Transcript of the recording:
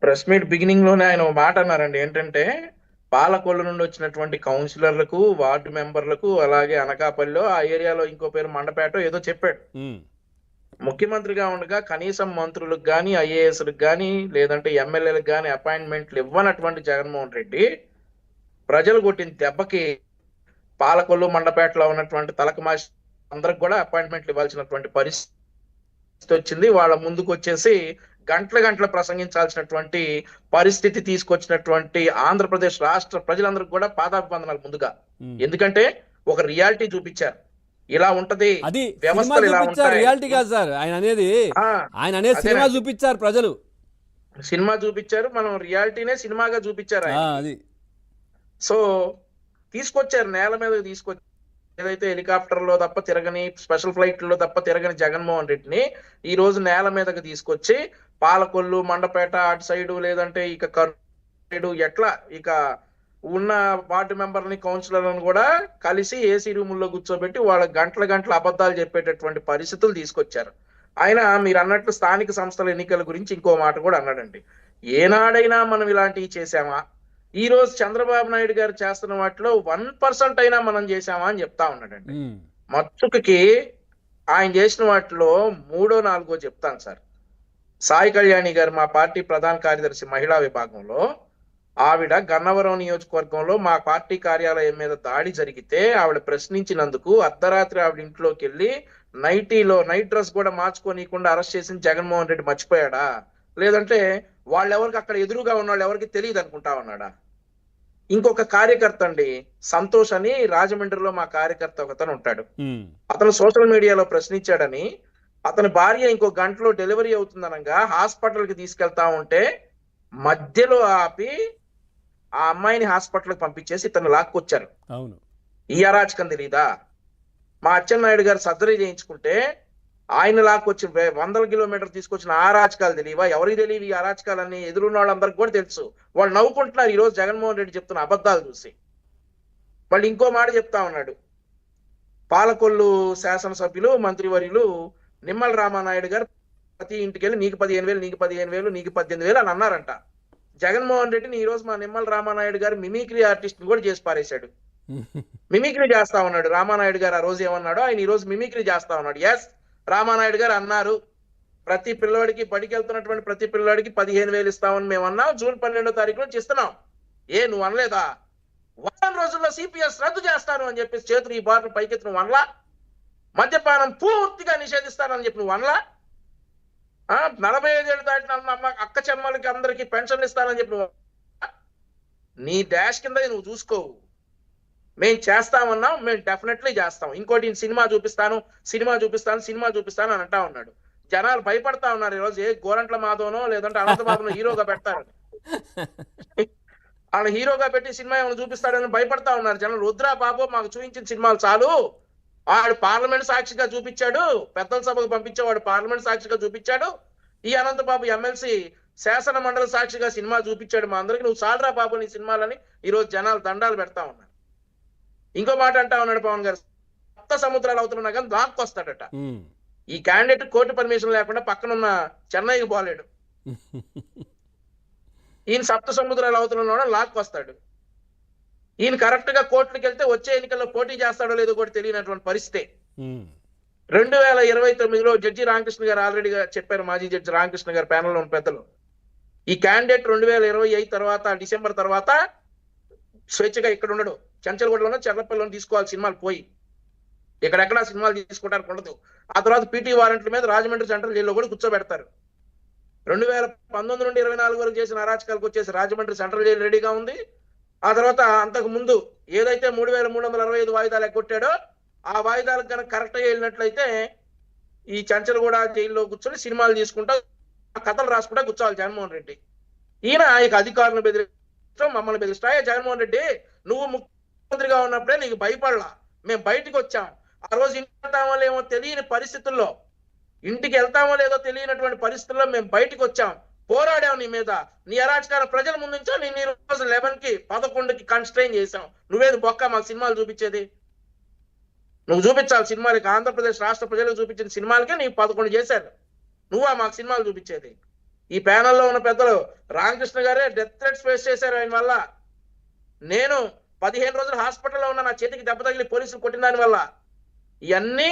Press meet beginning లోనే ఆయన ఒక మాట అన్నారండి. ఏంటంటే పాలకొల్లు నుండి వచ్చినటువంటి కౌన్సిలర్లకు, వార్డు మెంబర్లకు, అలాగే అనకాపల్లిలో ఆ ఏరియాలో ఇంకో పేరు మండపేట ఏదో చెప్పాడు. ముఖ్యమంత్రిగా ఉండగా కనీసం మంత్రులకు కానీ, ఐఏఎస్లకు కానీ, లేదంటే ఎమ్మెల్యేలకు కానీ అపాయింట్మెంట్లు ఇవ్వనటువంటి జగన్మోహన్ రెడ్డి ప్రజలు కొట్టిన దెబ్బకి పాలకొల్లు, మండపేటలో ఉన్నటువంటి తలకమాషి అందరికి కూడా అపాయింట్మెంట్లు ఇవ్వాల్సినటువంటి పరిస్థితి వచ్చింది. వాళ్ళ ముందుకు వచ్చేసి గంటల ప్రసంగించాల్సినటువంటి పరిస్థితి తీసుకొచ్చినటువంటి ఆంధ్రప్రదేశ్ రాష్ట్ర ప్రజలందరికీ కూడా పాదాభివందనాలు ముందుగా. ఎందుకంటే ఒక రియాలిటీ చూపించారు. ఇలా ఉంటది, అది వ్యవస్థలు ఇలా ఉంటాయి. రియాలిటీ కాదు సార్ ఆయన అనేది సినిమా చూపించారు, ప్రజలు సినిమా చూపించారు, మనం రియాలిటీనే సినిమాగా చూపించారు. అది సో తీసుకొచ్చారు, నేల మీద తీసుకొచ్చారు. ఏదైతే హెలికాప్టర్లో తప్ప తిరగని, స్పెషల్ ఫ్లైట్లో తప్ప తిరగని జగన్మోహన్ రెడ్డిని ఈ రోజు నేల మీదకి తీసుకొచ్చి పాలకొల్లు, మండపేట అటు సైడు, లేదంటే ఇక కర్నూలు ఎట్లా ఇక ఉన్న వార్డు మెంబర్ని, కౌన్సిలర్లను కూడా కలిసి ఏసీ రూముల్లో కూర్చోబెట్టి వాళ్ళ గంటల అబద్ధాలు చెప్పేటటువంటి పరిస్థితులు తీసుకొచ్చారు. ఆయన మీరు అన్నట్లు స్థానిక సంస్థల ఎన్నికల గురించి ఇంకో మాట కూడా అన్నాడండి. ఏనాడైనా మనం ఇలాంటివి చేశామా? ఈ రోజు చంద్రబాబు నాయుడు గారు చేస్తున్న వాటిలో 1% అయినా మనం చేశామా అని చెప్తా ఉన్నాడండి. మచ్చుకి ఆయన చేసిన వాటిలో 3, 4 చెప్తాను సార్. సాయి కళ్యాణి గారు, మా పార్టీ ప్రధాన కార్యదర్శి మహిళా విభాగంలో, ఆవిడ గన్నవరం నియోజకవర్గంలో మా పార్టీ కార్యాలయం మీద దాడి జరిగితే ఆవిడ ప్రశ్నించినందుకు అర్ధరాత్రి ఆవిడ ఇంట్లోకి వెళ్ళి నైట్ డ్రెస్ కూడా మార్చుకోనీయకుండా అరెస్ట్ చేసిన జగన్మోహన్ రెడ్డి మర్చిపోయాడా? లేదంటే వాళ్ళెవరికి అక్కడ ఎదురుగా ఉన్న వాళ్ళు ఎవరికి తెలియదు అనుకుంటా ఉన్నాడా? ఇంకొక కార్యకర్త అండి, సంతోష్ అని, రాజమండ్రిలో మా కార్యకర్త ఒకతను ఉంటాడు. అతను సోషల్ మీడియాలో ప్రశ్నించాడని అతని భార్య ఇంకో గంటలో డెలివరీ అవుతుందనగా హాస్పిటల్కి తీసుకెళ్తా ఉంటే మధ్యలో ఆపి ఆ అమ్మాయిని హాస్పిటల్కి పంపించేసి ఇతను లాక్కొచ్చారు. అవును, ఈ అరాచకం తెలీదా? మా అచ్చెన్నాయుడు గారు సర్జరీ చేయించుకుంటే ఆయన లాక్కొచ్చి 100 కిలోమీటర్లు తీసుకొచ్చిన ఆ అరాచకాలు తెలియవా? ఎవరికి తెలియవు ఈ అరాచకాలన్నీ? ఎదురున్న వాళ్ళందరికి కూడా తెలుసు. వాళ్ళు నవ్వుకుంటున్నారు ఈ రోజు జగన్మోహన్ రెడ్డి చెప్తున్న అబద్ధాలు చూసి. వాళ్ళు ఇంకో మాట చెప్తా ఉన్నాడు. పాలకొల్లు శాసనసభ్యులు, మంత్రివర్యులు నిమ్మల రామానాయుడు గారు ప్రతి ఇంటికి వెళ్ళి నీకు 15,000, నీకు 15,000, నీకు 18,000 అని అన్నారంట. జగన్మోహన్ రెడ్డిని ఈ రోజు మా నిమ్మల రామానాయుడు గారు మిమిక్రీ ఆర్టిస్ట్ కూడా చేసి పారేశాడు. మిమిక్రీ చేస్తా ఉన్నాడు. రామానాయుడు గారు ఆ రోజు ఏమన్నాడో ఆయన ఈ రోజు మిమిక్రీ చేస్తా ఉన్నాడు. ఎస్, రామానాయుడు గారు అన్నారు ప్రతి పిల్లవాడికి, బడికి వెళ్తున్నటువంటి ప్రతి పిల్లవాడికి 15,000 ఇస్తామని మేము అన్నాం. జూన్ 12వ తారీఖు నుంచి ఇస్తున్నాం. నువ్వు అనలేదా? 1 రోజుల్లో సిపిఎస్ రద్దు చేస్తాను అని చెప్పేసి చేతులు ఈ బాటలు పైకెత్తి నువ్వు అనలా? మద్యపానం పూర్తిగా నిషేధిస్తానని చెప్పి నువ్వు అనలా? 45 ఏళ్ళు దాటిన అక్క చెమ్మలకి అందరికి పెన్షన్లు ఇస్తానని చెప్పి నువ్వు, నీ డాష్ కింద నువ్వు చూసుకోవు. మేము చేస్తామన్నాం, మేము డెఫినెట్లీ చేస్తాం. ఇంకోటి సినిమా చూపిస్తాను అని అంటా ఉన్నాడు. జనాలు భయపడతా ఉన్నారు ఈరోజు. ఏ గోరంట్ల మాధవనో లేదంటే అనంతబాబునో హీరోగా పెడతారు. ఆయన హీరోగా పెట్టి సినిమా ఏమైనా చూపిస్తాడని భయపడతా ఉన్నారు జనాలు. రుద్రా బాబు మాకు చూపించిన సినిమాలు చాలు. వాడు పార్లమెంట్ సాక్షిగా చూపించాడు, పెద్దల సభకు పంపించేవాడు పార్లమెంట్ సాక్షిగా చూపించాడు. ఈ అనంతబాబు ఎమ్మెల్సీ శాసన మండలి సాక్షిగా సినిమా చూపించాడు మా అందరికి. నువ్వు చాలరా బాబు నీ సినిమాలని ఈరోజు జనాలు దండాలు పెడతా ఉన్నారు. ఇంకో మాట అంటా ఉన్నాడు పవన్ గారు, సప్త సముద్రాలు అవుతున్నా కానీ లాక్కొస్తాడట. ఈ క్యాండిడేట్ కోర్టు పర్మిషన్ లేకుండా పక్కనున్న చెన్నైకి పోలేడు. ఈయన సప్త సముద్రాలు అవుతున్నా లాక్కొస్తాడు. ఈయన కరెక్ట్ గా కోర్టుకి వెళ్తే వచ్చే ఎన్నికల్లో పోటీ చేస్తాడో లేదో కూడా తెలియనటువంటి పరిస్థితి. 2029లో జడ్జి రామకృష్ణ గారు ఆల్రెడీగా చెప్పారు, మాజీ జడ్జి రామకృష్ణ గారు ప్యానెల్లో ఉన్న పెద్దలు, ఈ క్యాండిడేట్ 2025 తర్వాత డిసెంబర్ తర్వాత స్వేచ్ఛగా ఇక్కడ ఉండడు. చెంచల్గూడలోనో చెర్లపల్లిలోనో తీసుకోవాలి సినిమాలు పోయి. ఇక్కడెక్కడా సినిమాలు తీసుకోవడానికి ఉండదు. ఆ తర్వాత పీటీ వారెంట్ల మీద రాజమండ్రి సెంట్రల్ జైల్లో కూడా కూర్చోబెడతారు. 2019 నుండి 24 వరకు చేసిన అరాచకాలకు వచ్చేసి రాజమండ్రి సెంట్రల్ జైలు రెడీగా ఉంది. ఆ తర్వాత అంతకు ముందు ఏదైతే 3,365 వాయిదాలు ఎగ్గొట్టాడో ఆ వాయిదాలకు కనుక కరెక్ట్ గా వెళ్ళినట్లయితే ఈ చెంచల్గూడ జైల్లో కూర్చొని సినిమాలు తీసుకుంటా, కథలు రాసుకుంటా కూర్చోవాలి జగన్మోహన్ రెడ్డి. ఈయన ఇక అధికారులను బెదిరిస్తాం, మమ్మల్ని బెదిరిస్తాయా? జగన్మోహన్ రెడ్డి నువ్వు ముఖ్యమంత్రిగా ఉన్నప్పుడే నీకు భయపడలా, మేము బయటకు వచ్చాం. ఆ రోజు ఇంటికి వెళ్తామో లేమో తెలియని పరిస్థితుల్లో, ఇంటికి వెళ్తామో లేదో తెలియనటువంటి పరిస్థితుల్లో మేము బయటకు వచ్చాం, పోరాడాం నీ మీద. నీ అరాచకాల ప్రజల ముందుంచో నేను ఈ రోజు 11కి 11కి కన్స్ట్రైన్ చేశాం. నువ్వేది బొక్క మాకు సినిమాలు చూపించేది? నువ్వు చూపించాలి సినిమాలకి. ఆంధ్రప్రదేశ్ రాష్ట్ర ప్రజలకు చూపించిన సినిమాలకే నీకు 11 చేశారు. నువ్వా మాకు సినిమాలు చూపించేది? ఈ ప్యానెల్లో ఉన్న పెద్దలు రామకృష్ణ గారే డెత్ థ్రెట్స్ ఫేస్ చేశారు ఆయన వల్ల. నేను 15 రోజులు హాస్పిటల్లో ఉన్న, నా చేతికి దెబ్బ తగిలి పోలీసులు కొట్టిన దాని వల్ల. ఇవన్నీ